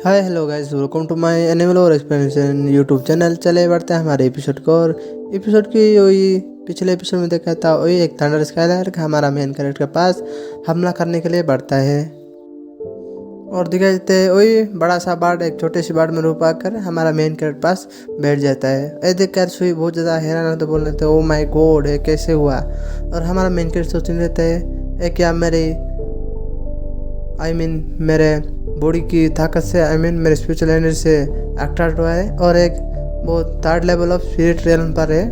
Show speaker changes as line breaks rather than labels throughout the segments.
Hi hello guys, welcome to my animal और explanation YouTube channel. चले बढ़ते हैं हमारे एपिसोड को। और एपिसोड की वही पिछले एपिसोड में देखा था, वही एक थंडर स्काइलर हमारा मेन कैरेक्टर के पास हमला करने के लिए बढ़ता है और दिखा देते हैं वही बड़ा सा बाढ़ एक छोटे सी बाढ़ में रूप आकर हमारा मेन कैरेक्टर पास बैठ जाता है। ये देख कर सुई बहुत ज़्यादा हैरान होते, बोल रहे थे ओ माई गॉड ये कैसे हुआ। और हमारा मेन कैरेक्टर सोचने रहते हैं क्या मेरे मेरे बॉडी की ताकत से मेरे स्पिरिचुअल एनर्जी से अट्रैक्ट हुआ है और एक वो third level of spirit real पर है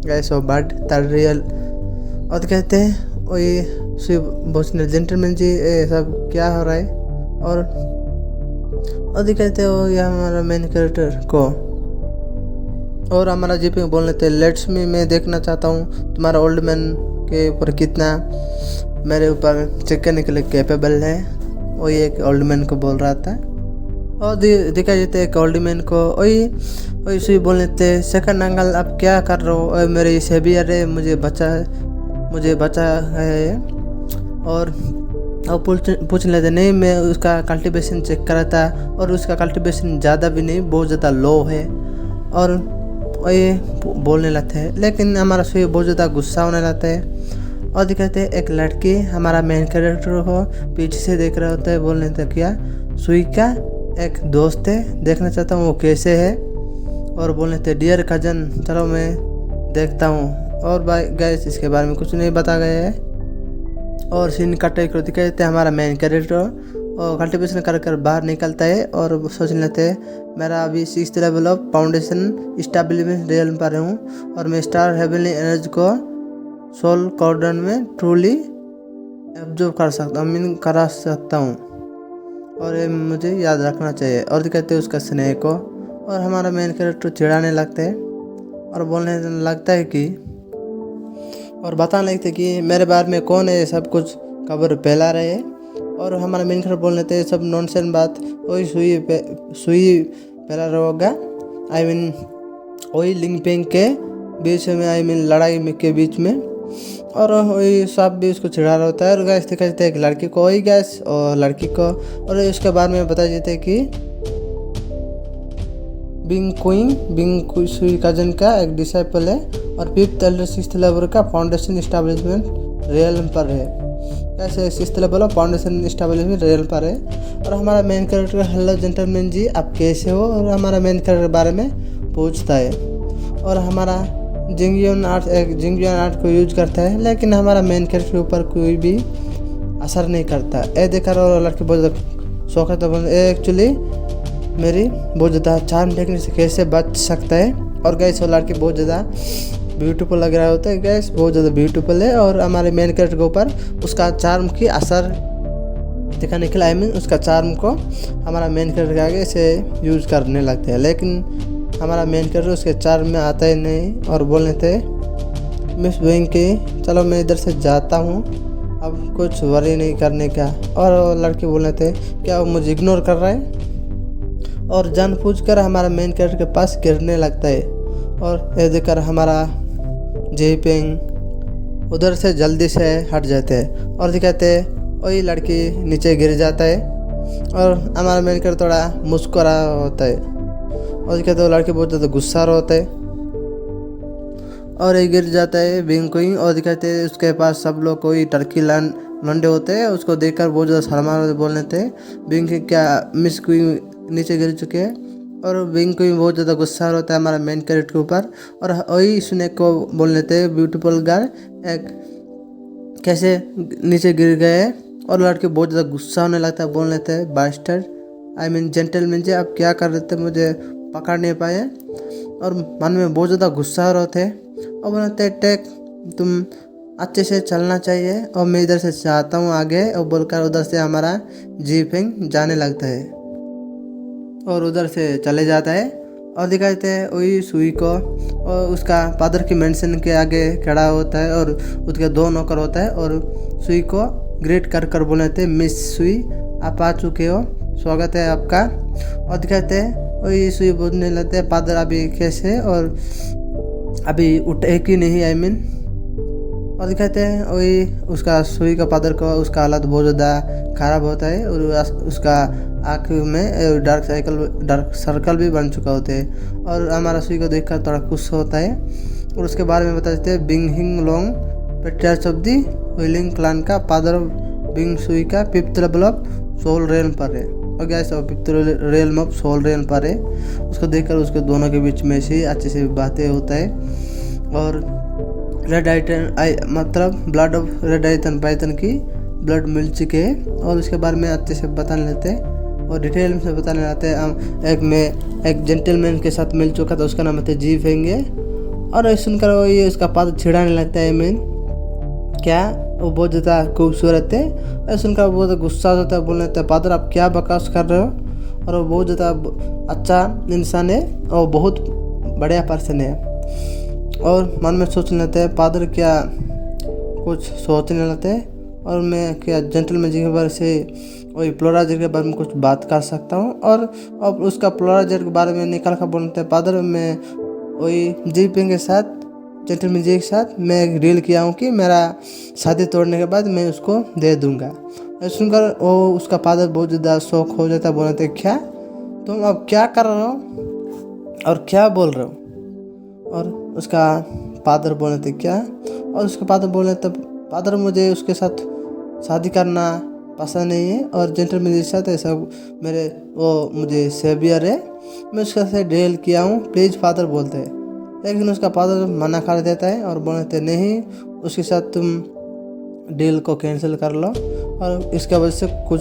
gas off bird third real. और कहते हैं वही बहुत जेंटलमैन जी ये सब क्या हो रहा है। और कहते हो ये हमारा मेन कैरेक्टर को और हमारा जीपी बोल लेते हैं लेट्स मी, मैं देखना चाहता हूँ तुम्हारा ओल्ड मैन के ऊपर कितना मेरे ऊपर चेक करने के लिए कैपेबल है। वही एक ओल्ड मैन को बोल रहा था और दिखाई देते एक ओल्ड मैन को वही से बोल लेते सेकंड अंकल आप क्या कर रहे हो, और मेरे सेवियर है मुझे बचा है। और पूछ लेते नहीं मैं उसका कल्टीवेशन चेक करा था और उसका कल्टीवेशन ज़्यादा भी नहीं बहुत ज़्यादा लो है। और वही बोलने लगते हैं लेकिन हमारा सुई बहुत ज़्यादा गुस्सा होने लगता है। और दिखाते एक लड़की हमारा मेन कैरेक्टर को पीछे से देख रहा होता है, बोलने तक क्या सुई का एक दोस्त है देखना चाहता हूँ वो कैसे है। और बोलने थे डियर कजन चलो मैं देखता हूँ। और भाई गैस इसके बारे में कुछ नहीं बता गया है। और सीन कटे को दिखाते हमारा मेन कैरेक्टर और कल्टिवेशन कर बाहर निकलता है और सोच लेते हैं मेरा अभी 6th level of foundation establishment realm पर हूँ और मैं स्टार हेवनली एनर्जी को सोल कॉर्डन में ट्रूली एब्जॉर्ब करा सकता हूँ और ये मुझे याद रखना चाहिए। और दिखाते हैं उसका स्नेह को और हमारा मेन कैरेक्टर चिढ़ाने लगते हैं और बोलने लगता है कि और बताने लगते कि मेरे बारे में कौन है सब कुछ खबर फैला रहे हैं। और हमारा मेन कैरेक्टर बोल लेते हैं सब नॉनसेंस बात वही सुई फैला रहा होगा। वही लिंग पेंग के बीच में लड़ाई के बीच में। और वही सब भी उसको चिढ़ा रहा होता है। और गैस दिखाते एक लड़की को वही गैस और लड़की को और उसके बारे में बता देते कि बिंग सुई कजन का एक डिसाइपल है और 5th एल्डर 6th लेवल का फाउंडेशन इस्टेब्लिशमेंट रियल पर है। कैसे 6th level of foundation establishment real पर है। और हमारा मेन कैरेक्टर हेलो जेंटलमैन जी आप कैसे हो, और हमारा मेन कैरेक्टर के बारे में पूछता है। और हमारा जिंगियन आर्ट को यूज करता है लेकिन हमारा मेन कैरेक्टर के ऊपर कोई भी असर नहीं करता। ए देखा और लड़की बहुत ज़्यादा शौक है तो एक्चुअली मेरी बहुत ज़्यादा चार्म देखने से कैसे बच सकता है। और गैस वो लड़की बहुत ज़्यादा ब्यूटीफुल लग रहा होता है, गैस बहुत ज़्यादा ब्यूटीफुल है। और हमारे मेन कैरेक्टर के ऊपर उसका चार्म की असर दिखाने के लिए उसका चार्म को हमारा मेन कैरेक्टर के आगे से यूज करने लगते हैं लेकिन हमारा मेन कैरेक्टर उसके चार्म में आता ही नहीं। और बोलने थे मिस विंग की चलो मैं इधर से जाता हूँ अब कुछ वरी नहीं करने का। और लड़के बोलने थे क्या वो मुझे इग्नोर कर रहा है और जानबूझकर हमारा मेन कैरेक्टर के पास गिरने लगता है। और ये देखकर हमारा जेपिंग उधर से जल्दी से हट जाते हैं और दिखाते वही लड़की नीचे गिर जाता है और हमारा मेन कैरेक्टर थोड़ा मुस्कुरा होता है। और दिखाते लड़की बहुत ज़्यादा गुस्सा होता है और ये गिर जाता है बिंग क्वीन। और दिखाते उसके पास सब लोग कोई टर्की लंडे होते हैं उसको देखकर बहुत ज़्यादा शर्मा बोल लेते हैं बिंग क्या मिस क्वीन नीचे गिर चुके हैं। और बिंग क्वीन बहुत ज़्यादा गुस्सा होता है हमारा मेन कैरेक्टर के ऊपर और वही सुने को बोल लेते हैं ब्यूटीफुल गर्ल एक कैसे नीचे गिर गए। और लड़के बहुत ज़्यादा गुस्सा होने लगता है, बोल लेते हैं बास्टर्ड जेंटलमैन जी आप क्या कर रहे थे मुझे पकड़ नहीं पाए। और मन में बहुत ज़्यादा गुस्सा हो रहे थे और बोलते टेक तुम अच्छे से चलना चाहिए और मैं इधर से चाहता हूँ आगे। और बोलकर उधर से हमारा जीपिंग जाने लगता है और उधर से चले जाता है। और दिखाते हैं वही सुई को और उसका फादर की मेंशन के आगे खड़ा होता है और उसके 2 नौकर होता है और सुई को ग्रेट कर बोलते हैं मिस सुई आप आ चुके हो स्वागत है आपका। और दिखाते हैं वही सुई बोलने लगते हैं फादर अभी कैसे और अभी उठे कि नहीं और दिखाते हैं वही उसका सुई का फादर को उसका हालत बहुत ज़्यादा ख़राब होता है और उसका आँख में डार्क सर्कल भी बन चुका होते हैं और हमारा सुई को देखकर थोड़ा खुश होता है। और उसके बारे में बता देते हैं बिंग हिंग लोंग पेट्रियार्च ऑफ दी व्हीलिंग क्लान का फादर ऑफ बिंग सुई का 5th लेवल ऑफ सोल रेल पर है और गैस 5th रेल ऑफ सोल रेल पर है। उसको देखकर उसके दोनों के बीच में से अच्छे से बातें होता है। और रेड आइटन मतलब ब्लड ऑफ रेड आइटन पाइथन की ब्लड मिल चुके हैं और उसके बारे में अच्छे से बताने लगते हैं और डिटेल से बताने लगते हैं। एक जेंटलमैन के साथ मिल चुका था, उसका नाम है जी फेंगे और सुनकर वो ये उसका पाद छिड़ाने लगता है। मीन क्या वो बहुत ज़्यादा खूबसूरत है। सुनकर वो बहुत गुस्सा होता है, बोलने लगता है फादर आप क्या बकवास कर रहे हो। और वो बहुत ज़्यादा अच्छा इंसान है और बहुत बढ़िया पर्सन है। और मन में सोचने लगता है फादर क्या कुछ सोचने लगते हैं और मैं क्या जेंटलमैन जी के बारे से वही प्लोराजेट के बारे में कुछ बात कर सकता हूँ। और उसका प्लोराजेट के बारे में निकाल कर बोलते हैं फादर मैं वही जी पिंग के साथ जेंटलमैन जी के साथ मैं एक डील किया हूँ कि मेरा शादी तोड़ने के बाद मैं उसको दे दूँगा। सुनकर वो उसका फादर बहुत ज़्यादा शौक हो जाता है, बोलते क्या तुम अब क्या कर रहे हो और क्या बोल रहे हो। और उसका फादर बोले थे क्या और उसके फादर बोले तब फादर मुझे उसके साथ शादी करना पसंद नहीं है और जेंटलमैन के साथ ऐसा मेरे वो मुझे सेवियर है, मैं उसके साथ डील किया हूँ प्लीज़ फादर बोलते हैं। लेकिन उसका फादर मना कर देता है और बोलते नहीं उसके साथ तुम डील को कैंसिल कर लो और इसके वजह से कुछ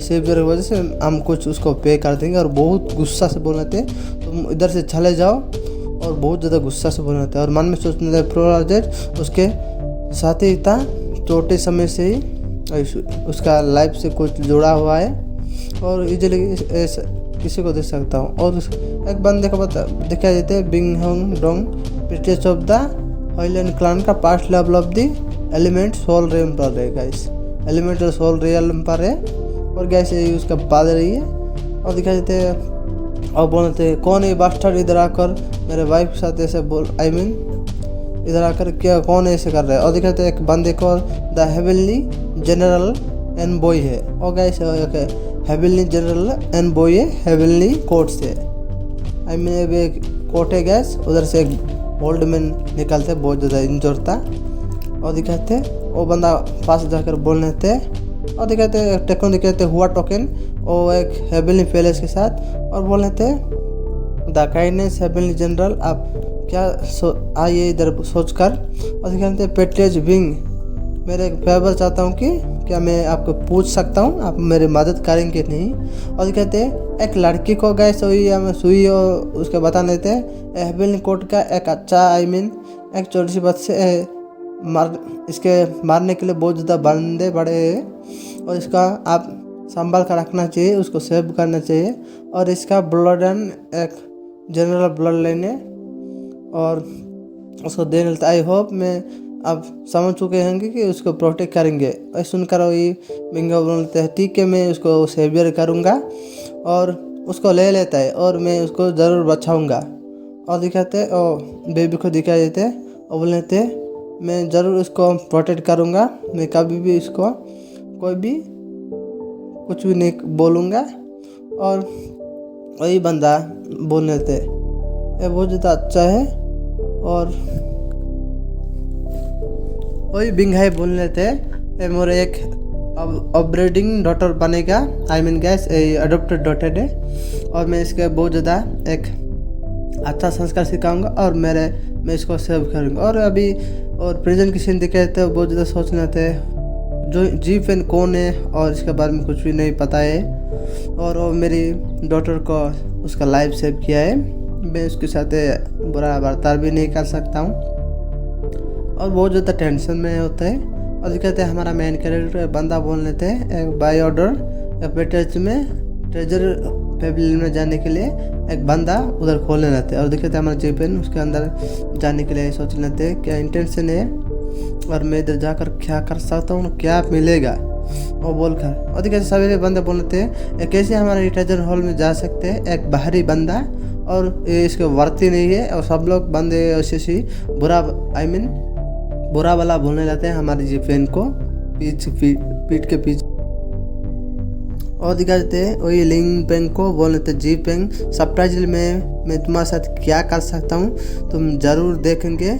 सेवियर की वजह से हम कुछ उसको पे कर देंगे। और बहुत गुस्सा से बोल रहे थे तुम इधर से चले जाओ और बहुत ज़्यादा गुस्सा से बोलना था। और मन में सोचने लगे प्रोजेक्ट उसके साथ ही था छोटे समय से ही उसका लाइफ से कुछ जुड़ा हुआ है और इजीली किसी को देख सकता हूँ। और एक बंदे को दिखाई देते हैं Bing Hong Dong patriarch of the highland clan का 5th level of the element soul realm पर है गाइस, एलिमेंट और सोल रियल्म पर है और गाइस ये उसका फादर ही है। और दिखाई देते हैं और बोलते कौन है बास्टर्ड इधर आकर मेरे वाइफ के साथ ऐसे बोल इधर आकर क्या कौन ऐसे कर रहा है। और दिखाते एक बंदे को the heavenly general envoy है और guys heavenly general envoy है हेवनली कोर्ट से एक कोर्ट है गैस उधर से एक ओल्ड मैन निकलते बहुत ज़्यादा इंजोर था। और दिखाते वो बंदा पास जाकर बोलने थे और दिखाते टेक्नो दिखाते हुआ टोकन और एक हेवनली पैलेस के साथ और बोल रहे थे द काइंडनेस हेवनली जनरल आप क्या आइए इधर सोचकर। और दिखाते हैं पेट्रियार्च विंग मेरे एक फेवर चाहता हूँ कि क्या मैं आपको पूछ सकता हूँ आप मेरी मदद करेंगे नहीं। और दिखाते हैं एक लड़की को गए सुई और उसके बता देते हैं हेवनली कोर्ट का एक अच्छा एक छोटी सी बच्चे इसके मारने के लिए बहुत ज़्यादा बंदे बड़े हैं और इसका आप संभाल कर रखना चाहिए, उसको सेव करना चाहिए। और इसका ब्लड एंड एक जनरल ब्लड लाइन है और उसको देने लगता आई होप मैं अब समझ चुके होंगे कि उसको प्रोटेक्ट करेंगे। और सुनकर वही बिंगो बोलते हैं ठीक है मैं उसको सेवियर करूँगा और उसको ले लेता है और मैं उसको ज़रूर बचाऊँगा। और दिखाते और बेबी को दिखा देते और बोल लेते मैं ज़रूर उसको प्रोटेक्ट करूँगा, मैं कभी भी इसको कोई भी कुछ भी नहीं बोलूँगा। और वही बंदा बोलने थे ये बहुत ज़्यादा अच्छा है। और वही बिंगाई बोलने थे ये मोरे एक अपब्रीडिंग डॉटर बनेगा गैस अडोप्टेड डॉटर है और मैं इसके बहुत ज़्यादा एक अच्छा संस्कार सिखाऊंगा और मैं इसको सेव करूँगा। और अभी और प्रेजेंट की सीन दिखाए थे बहुत ज़्यादा सोचने थे जो जी फैन कौन है और इसके बारे में कुछ भी नहीं पता है। और वो मेरी डॉटर को उसका लाइफ सेव किया है, मैं उसके साथ बुरा बर्ताव भी नहीं कर सकता हूँ और बहुत ज़्यादा टेंशन में होता है। और दिखाते हैं हमारा मेन कैरेक्टर बंदा बोल लेते हैं एक बाय ऑर्डर पेट्रियार्च में ट्रेजर पेविलियन में जाने के लिए एक बंदा उधर खोलने रहते हैं। और दिखाते हैं हमारा जीपेन उसके अंदर जाने के लिए सोच लेते हैं क्या इंटेंशन है और मैं इधर जाकर क्या कर सकता हूँ क्या मिलेगा वो बोलकर। और देखिए सवेरे बंदे बोलते हैं कैसे हमारे ट्रेजर हॉल में जा सकते हैं एक बाहरी बंदा और ये इसके वर्ती नहीं है और सब लोग बंदे ऐसे बुरा बुरा वाला बोलने लगते हैं हमारे जी पेन को पीठ के पीछे, और दिखा देते हैं वही लिंग पेंग को बोल लेते जी पेंग। सबटाइटल में मैं तुम्हारे साथ क्या कर सकता हूँ तुम ज़रूर देखेंगे,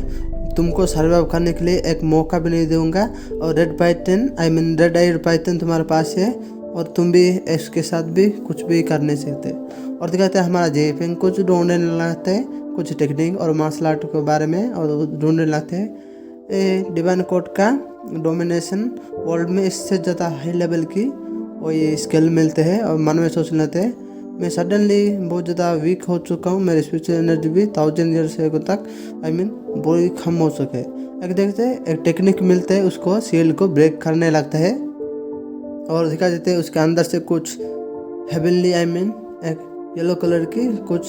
तुमको सर्वाइव करने के लिए एक मौका भी नहीं दूंगा, और रेड आइड पाइथन तुम्हारे पास है और तुम भी इसके साथ भी कुछ भी कर नहीं सकते। और दिखाते हैं हमारा जे पेंग कुछ ढूंढने लगते हैं, कुछ टेक्निक और मार्शल आर्ट के बारे में और ढूंढने लगते हैं। डिवाइन कोड का डोमिनेशन वर्ल्ड में इससे ज़्यादा हाई लेवल की वही स्किल मिलते हैं, और मन में सोच लेते हैं मैं सडनली बहुत ज़्यादा वीक हो चुका हूँ, मेरी स्पिरिचुअल एनर्जी भी 1000 ईयर्स तक बड़ी कम हो सके। एक देखते हैं एक टेक्निक मिलते है, उसको सील को ब्रेक करने लगता है, और दिखा देते हैं उसके अंदर से कुछ हेवनली एक येलो कलर की कुछ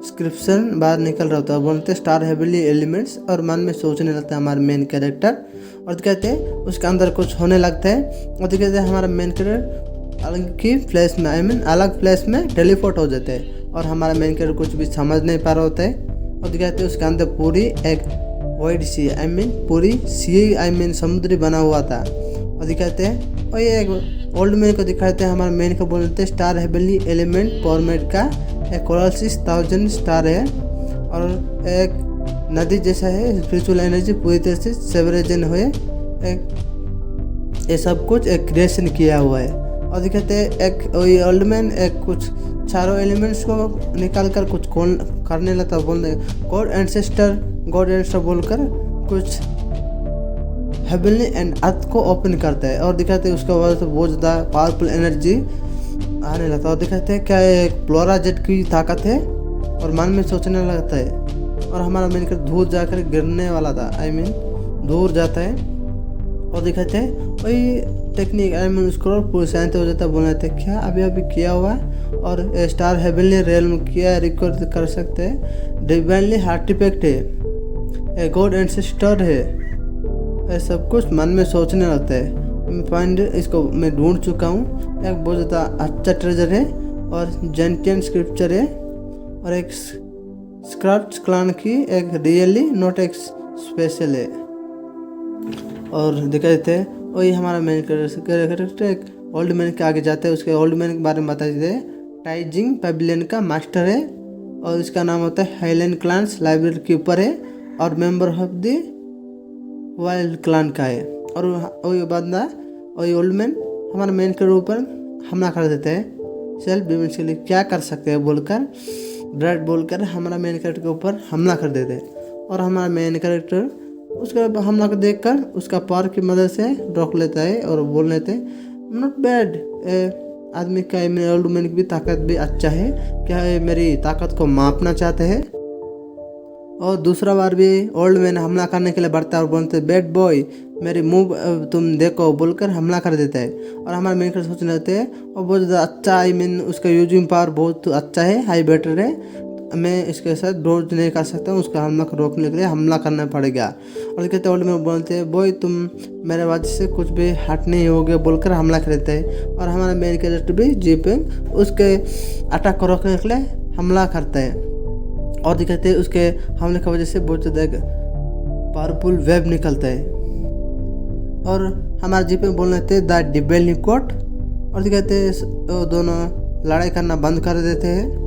स्क्रिप्शन बाहर निकल रहा होता है, बोलते स्टार हेवनली एलिमेंट्स, और मन में सोचने लगता है हमारा मेन कैरेक्टर, और कहते हैं उसके अंदर कुछ होने लगता है, और कहते हैं हमारा मेन कैरेक्टर अलग की प्लेस में अलग प्लेस में टेलीपोर्ट हो जाते हैं, और हमारा मेन कैरेक्टर कुछ भी समझ नहीं पा रहा होता है। और दिखाते हैं उसके अंदर पूरी एक वाइड सी पूरी सी समुद्री बना हुआ था, और दिखाते हैं और ये एक ओल्ड मैन को दिखाते हैं हमारे मेन को बोलते हैं स्टार हेवनली एलिमेंट फॉर्मेट का एक कोरल 6000 स्टार है, और एक नदी जैसा है, स्पिरिचुअल एनर्जी पूरी तरह से सेवरेजन हुए ये सब कुछ एक क्रिएशन किया हुआ है। और दिखाते हैं एक वही ओल्ड मैन एक कुछ चारों एलिमेंट्स को निकाल कर कुछ कौन करने लगता बोलते गॉड एंसेस्टर बोलकर कुछ हेवनली एंड अर्थ को ओपन करता है, और दिखाते हैं उसके बाद बहुत ज़्यादा पावरफुल एनर्जी आने लगता है, और दिखाते हैं क्या एक प्लोरा जेट की ताकत है, और मन में सोचने लगता है, और हमारा मेन कर दूर जाकर गिरने वाला था, दूर जाता है, और दिखाते हैं वही टेक्निक उसको पूरे शांत हो जाता है, बोलते थे क्या अभी किया हुआ, और स्टार हेवनली रियल्म किया रिकॉर्ड कर सकते हैं, डिवाइनली आर्टिफैक्ट है, गॉड एंसेस्टर है, ये सब कुछ मन में सोचने लगता है। फाइंड इसको मैं ढूंढ चुका हूँ, एक बहुत ज़्यादा अच्छा ट्रेजर है, और जेंटियन स्क्रिप्चर है, और एक स्क्रट्स क्लान की एक रियली नॉट एक स्पेशल है, और दिखा देते हैं वही हमारा मेन कैरेक्टर एक ओल्ड मैन के आगे जाते हैं, उसके ओल्ड मैन के बारे में बता देते हैं टाइजिंग पेविलियन का मास्टर है, और इसका नाम होता है हाईलैंड क्लान्स लाइब्रेरी के ऊपर है, और member of the wild clan का है, और वही बंदा वही ओल्ड मैन हमारे मेन के ऊपर हमला कर देते हैं सेल्फ डिफेंस के लिए क्या कर सकते हैं बोलकर ब्रेड बोलकर हमारा मेन कैरेक्टर के ऊपर हमला कर देते हैं, और हमारा मेन कैरेक्टर उसका हमला को देखकर उसका पावर की मदद से रोक लेता है, और बोल लेते हैं नॉट बैड, आदमी का मेरे ओल्ड मैन की भी ताकत भी अच्छा है, क्या ये मेरी ताकत को मापना चाहते हैं। और दूसरा बार भी ओल्ड मैन हमला करने के लिए बढ़ता है, और बोलते बैड बॉय मेरी मूव तुम देखो बोलकर हमला कर देता है, और हमारे मेन कैरेक्टर सोचने लगते हैं और बहुत ज़्यादा अच्छा उसका यूजिंग पावर बहुत अच्छा है, हाई बेटर है, मैं इसके साथ डोज नहीं कर सकता हूँ, उसका हमला को रोकने के लिए हमला करना पड़ेगा। और कहते ओल्ड मैन बोलते हैं बॉय तुम मेरे वजह से कुछ भी हट नहीं हो गया बोलकर हमला कर देता है, और हमारा मेन कैरेक्टर भी जीपिंग उसके अटैक को रोकने के लिए हमला करता है, और दिखाते हैं उसके हमले की वजह से बहुत ज़्यादा पावरफुल वेब निकलता है, और हमारे जीपिंग बोल लेते हैं द डिबेल कोट, और दिखाते हैं दोनों लड़ाई करना बंद कर देते हैं।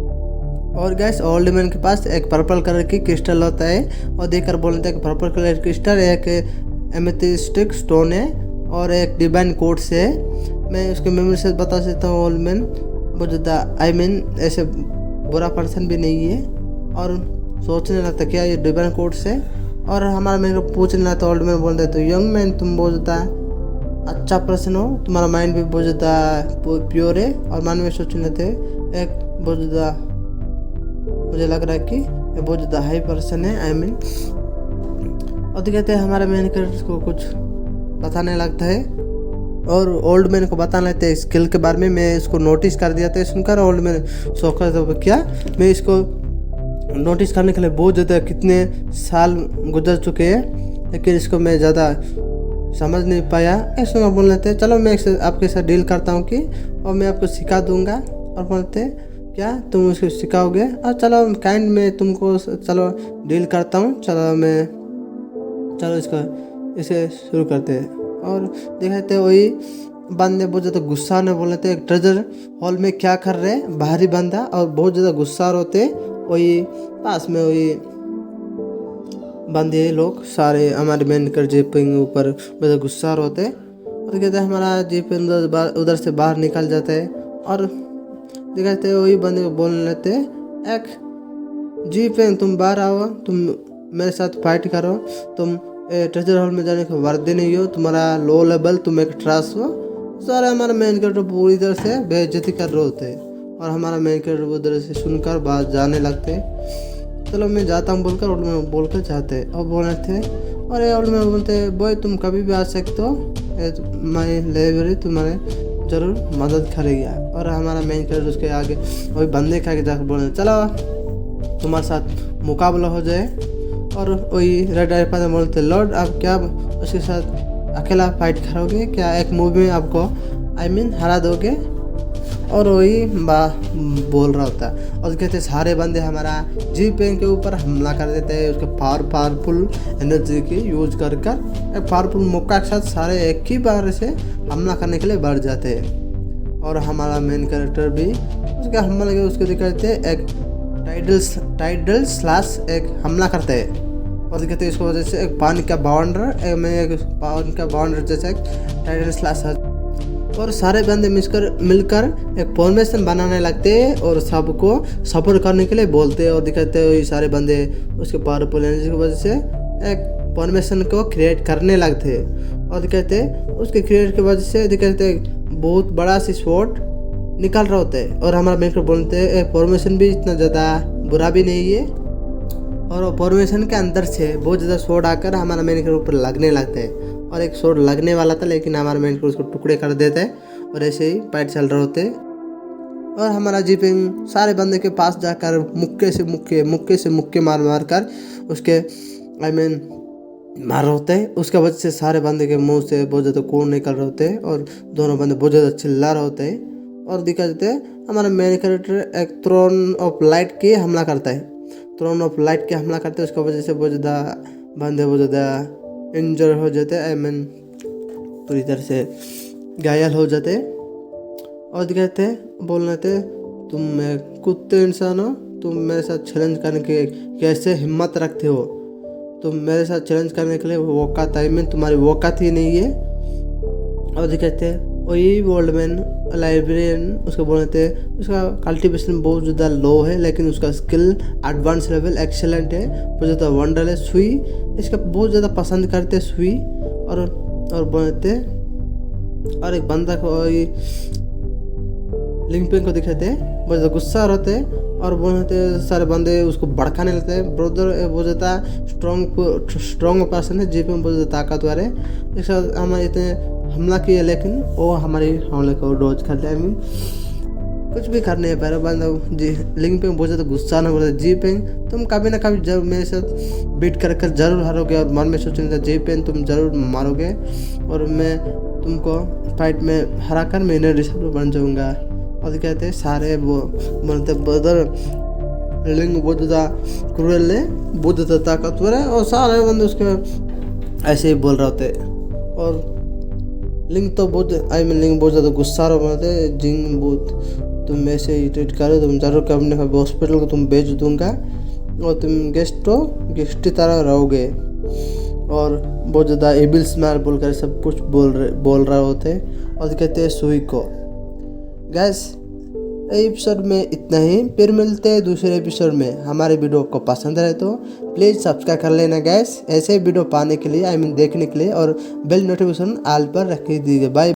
और गैस ओल्ड मैन के पास एक पर्पल कलर की क्रिस्टल होता है, और देखकर बोलते हैं कि पर्पल कलर क्रिस्टल एक एमेथिस्टिक स्टोन है और एक डिवाइन कोड से है। मैं उसके मेमोरी से बता सकता हूँ ओल्ड मैन बहुत ज़्यादा ऐसे बुरा पर्सन भी नहीं है, और सोचने लगता क्या ये डिवाइन कोड से, और हमारा मेरे को पूछने लगता ओल्ड मैन बोलते तो यंग मैन तुम बहुत ज़्यादा अच्छा पर्सन हो, तुम्हारा माइंड भी बहुत ज़्यादा प्योर है, और मन में सोचने लगते एक बहुत ज़्यादा मुझे लग रहा है कि ये बहुत ज़्यादा हाई पर्सन है और कहते हैं हमारे मेन कैरेक्टर को कुछ बताने लगता है, और ओल्ड मैन को बताने लगता है स्किल के बारे में। मैं इसको नोटिस कर दिया था, सुनकर ओल्ड मैन शौक तो क्या मैं इसको नोटिस करने के लिए बहुत ज़्यादा कितने साल गुजर चुके हैं, लेकिन इसको मैं ज़्यादा समझ नहीं पाया। ऐसे बोल लेते हैं चलो मैं आपके साथ डील करता हूँ कि और मैं आपको सिखा दूँगा, और बोलते हैं क्या तुम उसको सिखाओगे, और चलो काइंड में तुमको चलो डील करता हूँ, चलो मैं चलो इसे शुरू करते हैं। और दिखाते वही बंदे बहुत ज़्यादा गुस्सा ने बोले थे ट्रेजर हॉल में क्या कर रहे हैं बाहरी बंदा, और बहुत ज़्यादा गुस्सा होते वही पास में वही बंदे लोग सारे हमारे मेन कर जीपिंग ऊपर बहुत गुस्सा होते। और कहते हैं हमारा जीपिंग उधर से बाहर निकल जाते हैं। और दिखाते वही बंदे को बोलने लेते एक जीपिंग तुम बाहर आओ, तुम मेरे साथ फाइट करो, तुम ट्रेजर हॉल में जाने का वर्दी नहीं हो, तुम्हारा लो लेवल, तुम एक ट्रास हो। सारे हमारा मेन कैरेक्टर पूरी तरह से बेइज्जती कर रहे होते हैं। और हमारा मेन कैरेक्टर उधर से सुनकर बाहर जाने लगते। चलो मैं जाता हूँ बोलकर और में बोलकर जाते और बोल रहे थे। और ये और में बोलते बॉय तुम कभी भी आ सकते हो, मैं लाइब्रेरी तुम्हारे ज़रूर मदद करेगी। और हमारा मेन कैरेक्टर उसके आगे वही बंदे के आगे जाकर बोल चलो तुम्हारे साथ मुकाबला हो जाए। और वही रेड आई पर बोलते लॉर्ड आप क्या उसके साथ अकेला फाइट करोगे क्या, एक मूवी में आपको हरा दोगे। और वही बोल रहा होता है। और कहते सारे बंदे हमारा जीपेन के ऊपर हमला कर देते हैं, उसके पावरफुल एनर्जी की यूज कर एक पावरफुल मौका के साथ सारे एक ही बार से हमला करने के लिए बढ़ जाते हैं। और हमारा मेन कैरेक्टर भी उसके हमला के उसको दिखाते एक टाइडल स्लैश एक हमला करते हैं। और कहते हैं इसको वजह से एक पानी का बाउंडर जैसा एक टाइडल स्लैश है। और सारे बंदे मिलकर एक फॉर्मेशन बनाने लगते हैं और सबको सपोर्ट करने के लिए बोलते हैं। और दिखाते हैं सारे बंदे उसके पावरफुल एनर्जी की वजह से एक फॉर्मेशन को क्रिएट करने लगते हैं। और दिखाते हैं उसके क्रिएट की वजह से दिखाते हैं बहुत बड़ा सी शॉट निकल रहा होता है। और हमारा मेन बोलते हैं फॉर्मेशन भी इतना ज़्यादा बुरा भी नहीं है। और फॉर्मेशन के अंदर से बहुत ज़्यादा शॉट आकर हमारा मेन के ऊपर लगने लगता है। और एक शॉट लगने वाला था लेकिन हमारा मेन उसको टुकड़े कर देते हैं। और ऐसे ही फाइट चल रहे होते। और हमारा जीपिंग सारे बंदे के पास जाकर मुक्के से मुक्के मार कर उसके मार होते हैं। उसके वजह से सारे बंदे के मुंह से बहुत ज़्यादा खून निकल रहे होते हैं और दोनों बंदे बहुत ज़्यादा चिल्ला रहे होते हैं। और दिखा देते हैं हमारा मेन कैरेक्टर एक थ्रोन ऑफ लाइट के हमला करता है। थ्रोन ऑफ लाइट के हमला करते हैं, उसकी वजह से बहुत ज़्यादा बंदे बहुत ज़्यादा इंजर हो जाते हैं, पूरी तरह से घायल हो जाते। और दिखाते बोलने थे तुम कुत्ते इंसान हो, तुम मेरे साथ चैलेंज करने के कैसे हिम्मत रखते हो, तुम मेरे साथ चैलेंज करने के लिए वक़्त तुम्हारी वक़्त ही नहीं है। और दिखाते वही वर्ल्डमैन लाइब्रेरियन उसको बोलते थे उसका कल्टीवेशन बहुत ज़्यादा लो है लेकिन उसका स्किल एडवांस लेवल एक्सेलेंट है, बहुत ज़्यादा वंडर है। सुई इसका बहुत ज़्यादा पसंद करते सुई। और बोलते और एक बंदा को लिंकपिंग को दिखाते बहुत ज़्यादा गुस्सा रहते। और बोलते सारे बंदे उसको भड़काने लगते हैं। ब्रदर बहुत ज़्यादा स्ट्रॉन्ग पर्सन है, जीप में बहुत ज़्यादा ताकतवर है। एक साथ हमारे इतने हमला किए लेकिन वो हमारी हमले को डॉज करते हैं। कुछ भी कर नहीं पा रहे बंदा जी। लिंक पे बहुत ज़्यादा गुस्सा ना बोलते जी पेन तुम कभी ना कभी जरूर मेरे साथ बीट कर जरूर हारोगे। और मन में सोचेंगे जी पेन तुम जरूर मारोगे और मैं तुमको फाइट में हरा कर मैं इनविजिबल बन जाऊँगा। और कहते हैं सारे वो बोलते ब्रदर लिंक बहुत ज़्यादा क्रूएल है, बहुत ज़्यादा ताकतवर है। और सारे बंदे उसके ऐसे ही बोल रहे होते। और लिंक तो बहुत लिंक बहुत ज़्यादा गुस्सा रहा थे। जिंग बहुत तुम ऐसे ही ट्रीट करो, तुम जरूर कभी हॉस्पिटल को तुम बेच दूंगा और तुम गेस्ट की तरह रहोगे। और बहुत ज़्यादा एबिल स्मैर बोलकर सब कुछ बोल रहे होते। और कहते हैं सुई को गैस एपिसोड में इतना ही, फिर मिलते हैं दूसरे एपिसोड में। हमारे वीडियो को पसंद आए तो प्लीज़ सब्सक्राइब कर लेना गैस, ऐसे वीडियो पाने के लिए देखने के लिए। और बेल नोटिफिकेशन ऑल पर रख दीजिए। बाय।